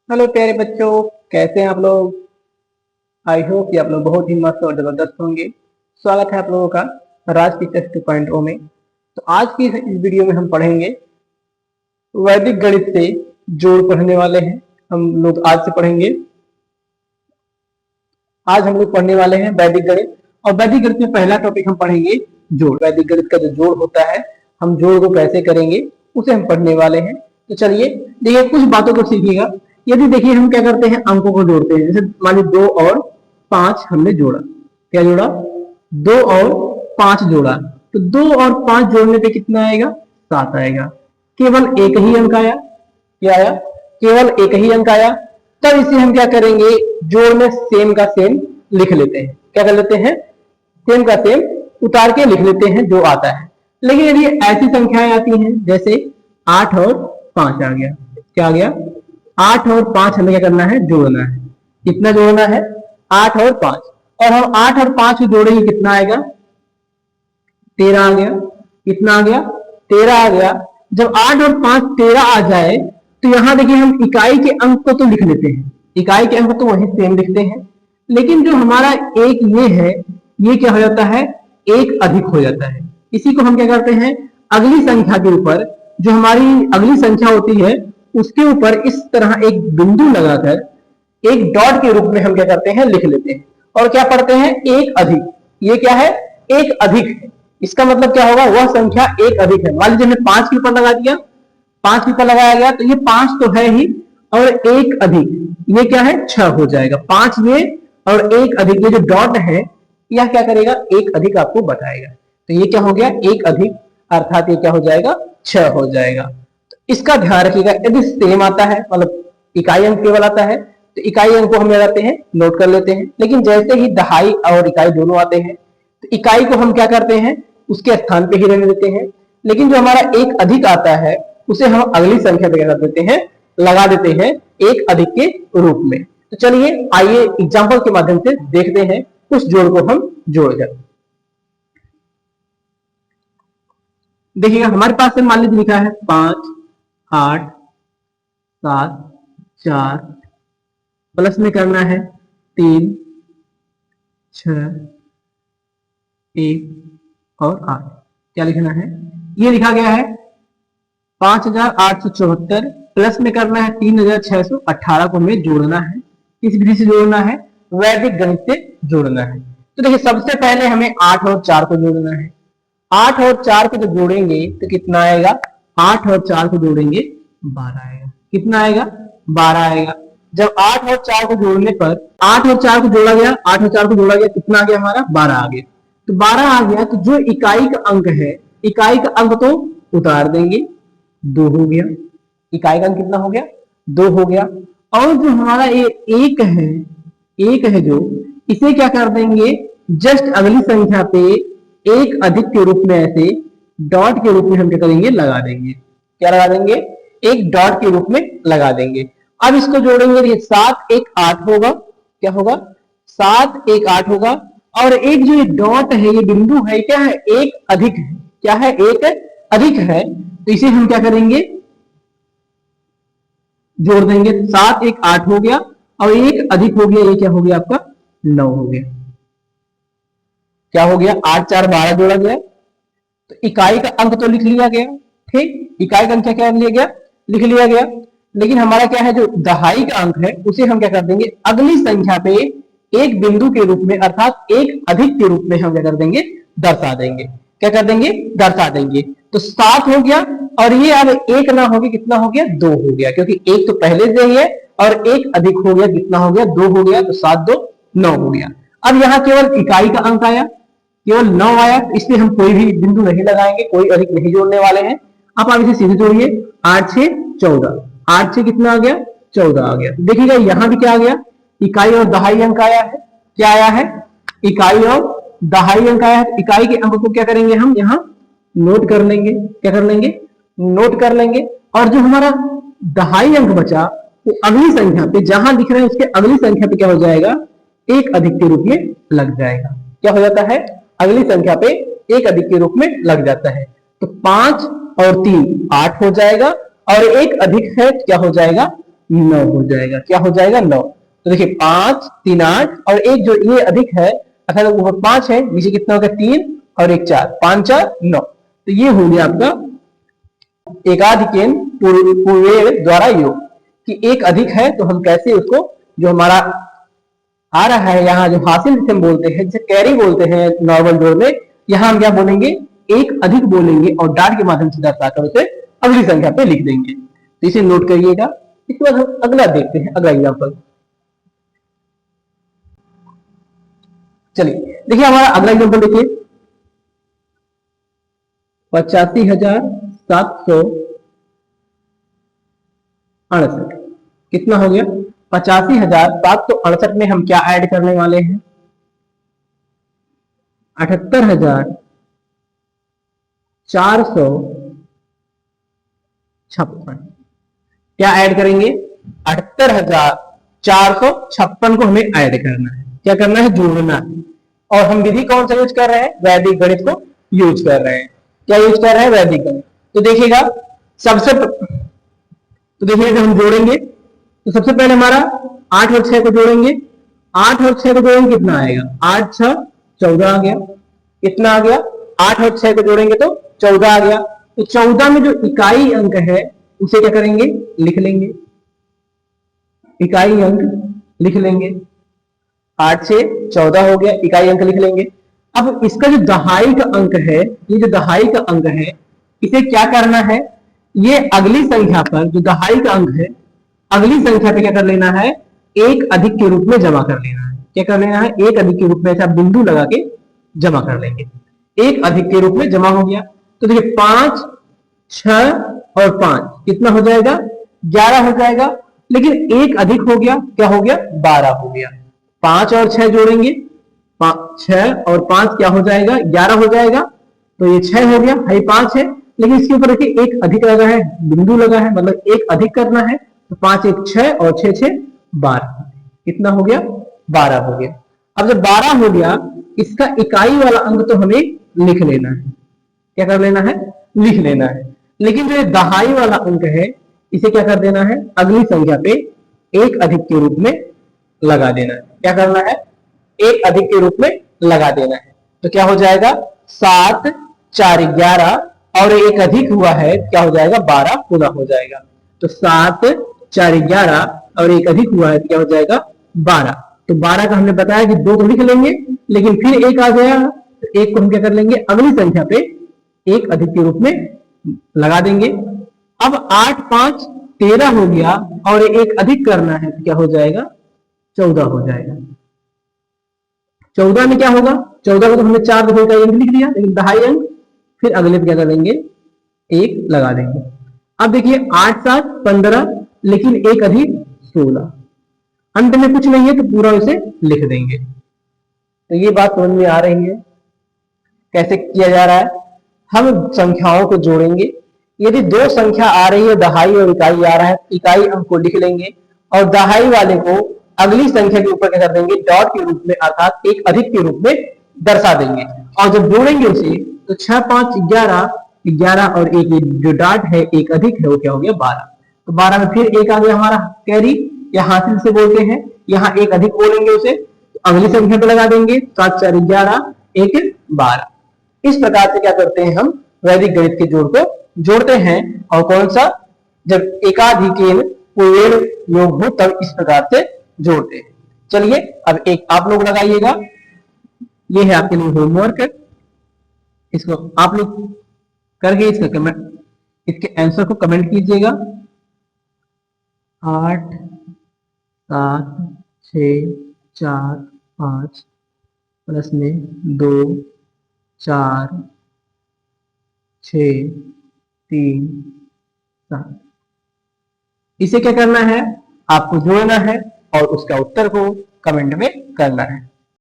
Hello प्यारे बच्चों, कैसे हैं आप लोग। आई होप कि आप लोग बहुत ही मस्त और जबरदस्त होंगे। स्वागत है आप लोगों का राज टीचर्स 2.0 में। तो आज की इस वीडियो में हम पढ़ेंगे वैदिक गणित से जोड़ पढ़ने वाले हैं। हम लोग आज से पढ़ेंगे। आज हम लोग पढ़ने वाले हैं वैदिक गणित। और वैदिक गणित में पहला टॉपिक हम पढ़ेंगे जोड़। वैदिक गणित का जो जोड़ होता है, हम जोड़ को कैसे करेंगे उसे हम पढ़ने वाले हैं। तो चलिए देखिए, कुछ बातों को सीखिएगा। यदि देखिए हम क्या करते हैं, अंकों को जोड़ते हैं। जैसे मान लीजिए 2 और 5 हमने जोड़ा। क्या जोड़ा? 2 और 5 जोड़ा। तो 2 और 5 जोड़ने पे कितना आएगा? 7 आएगा। केवल एक ही अंक आया। क्या आया? केवल एक ही अंक आया। तब इसे हम क्या करेंगे, जोड़ में सेम का सेम लिख लेते हैं। क्या कर लेते हैं? सेम का सेम उतार के लिख लेते हैं जो आता है। लेकिन यदि ऐसी संख्याएं आती हैं जैसे 8 और 5 आ गया। क्या आ गया? 8 और 5 हमें क्या करना है? जोड़ना है। कितना जोड़ना है? 8 और 5। और हम 8 और 5 को जोड़ेंगे, कितना आएगा? 13 आ गया। कितना आ गया? 13 आ गया। जब 8 और 5 13 आ जाए तो यहां देखिए हम इकाई के अंक को तो लिख लेते हैं। इकाई के अंक तो वही सेम लिखते हैं, लेकिन जो हमारा एक ये है, ये क्या हो जाता है? एक अधिक हो जाता है। इसी को हम क्या करते हैं, अगली संख्या के ऊपर, जो हमारी अगली संख्या होती है उसके ऊपर इस तरह एक बिंदु लगाकर एक डॉट के रूप में हम क्या करते हैं, लिख लेते हैं। और क्या पढ़ते हैं? एक अधिक। ये क्या है? एक अधिक। इसका मतलब क्या होगा? वह संख्या एक अधिक है। मान लीजिए हमने 5 के ऊपर लगा दिया, 5 के ऊपर लगाया गया तो ये 5 तो है ही, और एक अधिक ये क्या है? 6 हो जाएगा। 5 ये और एक अधिक, ये जो डॉट है यह क्या करेगा? एक अधिक आपको बताएगा। तो ये क्या हो गया? एक अधिक, अर्थात ये क्या हो जाएगा? 6 हो जाएगा। तो इसका ध्यान रखिएगा। यदि सेम आता है, मतलब इकाई अंक केवल आता है, तो इकाई अंक को हम लगाते हैं, नोट कर लेते हैं। लेकिन जैसे ही दहाई और इकाई दोनों आते हैं तो इकाई को हम क्या करते हैं? उसके स्थान पे ही रहने देते हैं। लेकिन जो हमारा एक अधिक आता है उसे हम अगली संख्या पे क्या कर देते हैं? लगा देते हैं एक अधिक के रूप में। तो चलिए आइए एग्जाम्पल के माध्यम से देखते हैं उस जोड़ को हम जोड़कर। देखिएगा, हमारे पास से मान लीजिए लिखा है 5 8 7 4, प्लस में करना है 3 6 1 और 8। क्या लिखना है? ये लिखा गया है 5874, प्लस में करना है 3618 को हमें जोड़ना है। किस विधि से जोड़ना है? वैदिक गणित से जोड़ना है। तो देखिए, सबसे पहले हमें 8 और 4 को जोड़ना है। 8 और 4 को जब जोड़ेंगे तो कितना आएगा? 8 और 4 को जोड़ेंगे 12 आएगा। कितना आएगा? 12 आएगा। जब 8 और 4 को जोड़ने पर 8 और 4 को जोड़ा गया, 8 और 4 को जोड़ा गया, कितना आ गया हमारा? 12 आ गया। तो 12 आ गया तो जो इकाई का अंक है, इकाई का अंक तो उतार देंगे, 2 हो गया। इकाई का अंक कितना हो गया? 2 हो गया। और जो हमारा ये एक है, एक है जो, इसे क्या कर देंगे? जस्ट अगली संख्या पे एक अधिक के रूप में ऐसे डॉट के रूप में हम क्या करेंगे? लगा देंगे। क्या लगा देंगे? एक डॉट के रूप में लगा देंगे। अब इसको जोड़ेंगे, देखिए 7 1 8 होगा। क्या होगा? 7 1 8 होगा। और एक जो ये डॉट है, ये बिंदु है, क्या है? एक अधिक है। क्या है? एक अधिक है। तो इसे हम क्या करेंगे? जोड़ देंगे। 7 1 8 हो गया और एक अधिक हो गया, ये क्या हो गया आपका? 9 हो गया। क्या हो गया? 8 4 12 जोड़ा गया तो इकाई का अंक तो लिख लिया गया। ठीक, इकाई का अंक क्या लिया गया? लिख लिया गया। लेकिन हमारा क्या है, जो दहाई का अंक है उसे हम क्या कर देंगे? अगली संख्या पे एक बिंदु के रूप में, अर्थात एक अधिक के रूप में हम क्या कर देंगे? दर्शा देंगे। क्या कर देंगे? दर्शा देंगे। तो 7 हो गया और ये अब एक ना हो गया, कितना हो गया? 2 हो गया, क्योंकि एक तो पहले से ही है और एक अधिक हो गया, कितना हो गया? 2 हो गया। तो 7 2 9 हो गया। अब यहाँ केवल इकाई का अंक आया, केवल 9 आया, इसलिए हम कोई भी बिंदु नहीं लगाएंगे, कोई अधिक नहीं जोड़ने वाले हैं। अब आप इसे सीधे जोड़िए। 8 6 14, 8 6 कितना आ गया? 14 आ गया। देखिएगा यहाँ भी क्या आ गया? इकाई और दहाई अंक आया है। क्या आया है? इकाई और दहाई अंक आया है। इकाई के अंक को क्या करेंगे? हम यहाँ नोट कर लेंगे। क्या कर लेंगे? नोट कर लेंगे। और जो हमारा दहाई अंक बचा वो अगली संख्या पे जहां दिख रहे हैं उसके अगली संख्या पे क्या हो जाएगा? एक अधिक के रूप में लग जाएगा। क्या हो जाता है? अगली संख्या पे एक अधिक के रूप में लग जाता है। तो 5 और 3 8 हो जाएगा और एक अधिक है, क्या हो जाएगा? 9 हो जाएगा। क्या हो जाएगा? 9। तो देखिए 5 3 8 और एक जो ये अधिक है अर्थात ऊपर 5 है, नीचे कितना होगा? 3 और एक 4, 5 4 9। तो ये हो गया आपका एकाधिकेन पूर्वेण द्वारा योग कि एक अधिक है तो हम कैसे उसको जो हमारा आ रहा है यहाँ जो हासिल जिसे हम बोलते हैं, जिसे कैरी बोलते हैं नॉर्मल जोड़ में, यहाँ हम क्या बोलेंगे? एक अधिक बोलेंगे और डॉट के माध्यम से दर्शाकर उसे अगली संख्या पे लिख देंगे। तो इसे नोट करिएगा। इसके बाद हम अगला देखते हैं, अगला एग्जाम्पल। चलिए देखिए हमारा अगला एग्जाम्पल देखिए 85,768 कितना हो गया? 85,768 में हम क्या ऐड करने वाले हैं? 78,456। क्या ऐड करेंगे? 78,456 को हमें ऐड करना है। क्या करना है? जोड़ना है। और हम विधि कौन सा यूज कर रहे हैं? वैदिक गणित को यूज कर रहे हैं। क्या यूज कर रहे हैं? वैदिक गणित। तो देखिएगा तो देखिएगा हम जोड़ेंगे तो सबसे पहले हमारा 8 और 6 को जोड़ेंगे। 8 और 6 को जोड़ेंगे कितना आएगा? 8 6 14 आ गया। कितना आ गया? 8 और 6 को जोड़ेंगे तो 14 आ गया। तो 14 में जो इकाई अंक है उसे क्या करेंगे? लिख लेंगे। इकाई अंक लिख लेंगे। 8 से 14 हो गया, इकाई अंक लिख लेंगे। अब इसका जो दहाई का अंक है, ये जो दहाई का अंक है, इसे क्या करना है? ये अगली संख्या पर जो दहाई का अंक है, अगली संख्या पे क्या कर लेना है? एक अधिक के रूप में जमा कर लेना है। क्या कर लेना है? एक अधिक के रूप में ऐसा बिंदु लगा के जमा कर लेंगे। एक अधिक के रूप में जमा हो गया। तो देखिए 5 6 और 5 कितना हो जाएगा? 11 हो जाएगा। लेकिन एक अधिक हो गया, क्या हो गया? 12 हो गया। 5 और 6 जोड़ेंगे, 6 और 5 क्या हो जाएगा? 11 हो जाएगा। तो ये 6 हो गया, है 5 है, लेकिन इसके ऊपर देखिए एक अधिक लगा है, बिंदु लगा है, मतलब एक अधिक करना है। तो 5 1 6 और 6 6 12। कितना हो गया? 12 हो गया। अब जब 12 हो गया, इसका इकाई वाला अंक तो हमें लिख लेना है। क्या कर लेना है? लिख लेना है। लेकिन जो दहाई वाला अंक है इसे क्या कर देना है? अगली संख्या पे एक अधिक के रूप में लगा देना है। क्या करना है? एक अधिक के रूप में लगा देना है। तो क्या हो जाएगा? 7 4 11 और एक अधिक हुआ है, क्या हो जाएगा? 12 पूरा हो जाएगा। तो 7 4 11 और एक अधिक हुआ है, क्या हो जाएगा? 12। तो 12 का हमने बताया कि 2 तो लिख लेंगे, लेकिन फिर एक आ गया तो एक को हम क्या कर लेंगे? अगली संख्या पे एक अधिक के रूप में लगा देंगे। अब 8 5 13 हो गया और एक अधिक करना है, तो क्या हो जाएगा? 14 हो जाएगा। 14 में क्या होगा? 14 को तो हमने 4 दफे का अंक लिख लिया, लेकिन दहाई अंक फिर अगले पे क्या करेंगे? एक लगा देंगे। अब देखिए 8 7 15, लेकिन एक अधिक 16। अंत में कुछ नहीं है तो पूरा इसे लिख देंगे। तो ये बात समझ में आ रही है कैसे किया जा रहा है? हम संख्याओं को जोड़ेंगे। यदि दो संख्या आ रही है, दहाई और इकाई आ रहा है, इकाई अंक को लिख लेंगे और दहाई वाले को अगली संख्या के ऊपर क्या कर देंगे? डॉट के रूप में अर्थात एक अधिक के रूप में दर्शा देंगे। और जब जोड़ेंगे उसे तो 6 5 11 11 और एक जो डॉट है एक अधिक है, वो क्या हो गया? 12। तो 12 में फिर एक आ गया हमारा कैरी या हासिल से बोलते हैं। यहाँ एक अधिक बोलेंगे उसे तो अगली संख्या पे लगा देंगे। 7 4 11 1 12। इस प्रकार से क्या करते हैं? हम वैदिक गणित के जोड़ को जोड़ते हैं। और कौन सा? जब एकाधिकेन पूर्वेण योग हो तब इस प्रकार से जोड़ते हैं। चलिए अब एक आप लोग लगाइएगा, ये है आपके लिए होमवर्क। इसको आप लोग करके इसका कमेंट, इसके आंसर को कमेंट कीजिएगा। 8 7 6 4 5 प्लस में 2 4 6 3 7। इसे क्या करना है? आपको जोड़ना है और उसका उत्तर को कमेंट में करना है।